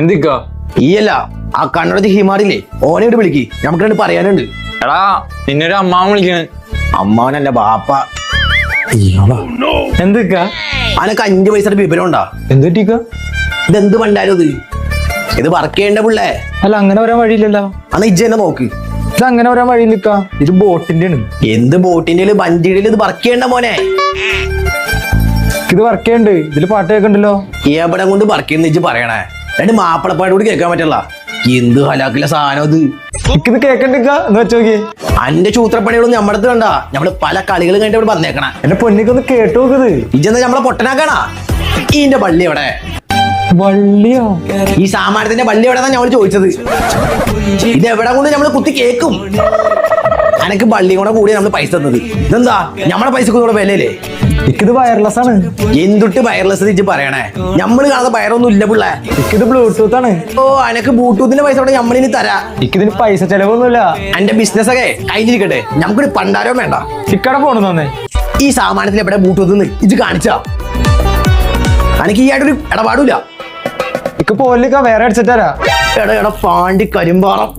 എന്തിക്കാ ഈയല്ല ആ കണ്ണടച്ച് ഹിമാറില്ലേ ഓനോട് വിളിക്ക് നമുക്ക് രണ്ട് പറയാനുണ്ട്. എടാ നിന്നൊരു അമ്മാവൻ വിളിക്കണ്. അമ്മാവനല്ല ബാപ്പ. എന്തിക്കാ അനക്ക് 5 പൈസയുടെ വിവരം ഉണ്ടാ? എന്തിക്കാ ഇതെന്ത് പണ്ടാലും ഇത് വർക്ക് ചെയ്യേണ്ട പിള്ളേ. അല്ല അങ്ങനെ വരാൻ വഴിയില്ലല്ലോ. അന്ന് ഇജ്ജ് തന്നെ നോക്ക്. ഇത് അങ്ങനെ വരാൻ വഴിയില്ലിക്കാ. ഇത് ബോട്ടിന്റെ ആണ്. എന്ത് ബോട്ടിന്റെ ബഞ്ചിയുടെ ഇത് വർക്ക് ചെയ്യണ്ട മോനെ. ഇത് വർക്ക് ചെയ്യണ്ട്. ഇതില് പാട്ട് കേൾക്കണ്ടല്ലോ. എവിടെ കൊണ്ട് വർക്ക് ചെയ്യുന്ന ഇജ്ജ് പറയണേ. രണ്ട് മാപ്പിളപ്പാട് കൂടി കേൾക്കാൻ പറ്റില്ല. എന്ത് ഹലാക്കില്ല സാധനം ഇത്. ഇത് കേക്കണ്ടിക്കാ എന്ന് വെച്ചോക്കി. അന്റെ ചൂത്രപ്പണികളൊന്നും നമ്മുടെ അടുത്ത് കണ്ട. നമ്മള് പല കളികളും കഴിഞ്ഞിട്ട് ഇവിടെ വന്നേക്കണ. എന്റെ പൊന്നിക്കൊന്ന് കേട്ടു നോക്കത്. ഇജ്ജെന്താ നമ്മളെ പൊട്ടനാക്കാണാ? ഈന്റെ പള്ളി എവിടെ? വള്ളിയോ? ഈ സാമാനത്തിന്റെ പള്ളി എവിടെന്നാ ഞമ്മള് ചോദിച്ചത്. ഇത് എവിടെ കൊണ്ട് നമ്മള് കുത്തി കേക്കും. അനക്ക് പള്ളി കൂടെ കൂടി നമ്മള് പൈസ തന്നത്. ഇതെന്താ നമ്മളെ പൈസക്ക് കൂടെ വിലയില്ലേ? ഇത് വയർലെസ് ആണ്. എന്തുട്ട് വയർലെസ് തിരിച്ച് പറയണേ. നമ്മള് കാണാതെ വയറൊന്നും ഇല്ല പിള്ളേ. ഇത് ബ്ലൂടൂത്ത് ആണ്. ഓ അനക്ക് ബ്ലൂടൂത്തിന്റെ പൈസ കൂടെ നമ്മളിനി തരാ. ഇതിന് പൈസ ചെലവൊന്നുമില്ല. എന്റെ ബിസിനസ് ഒക്കെ കഴിഞ്ഞിരിക്കട്ടെ. നമുക്കൊരു പണ്ടാരോ വേണ്ട. ഇക്കട പോണു തന്നെ. ഈ സാമാനത്തിൽ എവിടെ ബ്ലൂടൂത്ത് ഇത് കാണിച്ചാ എനിക്ക് ഈ ആയിട്ടൊരു ഇടപാടില്ല. ഇക്ക് പോലിക്ക വേറെ അടിച്ചിട്ടാരാ. എടാ പാണ്ടി കരിമ്പാറം.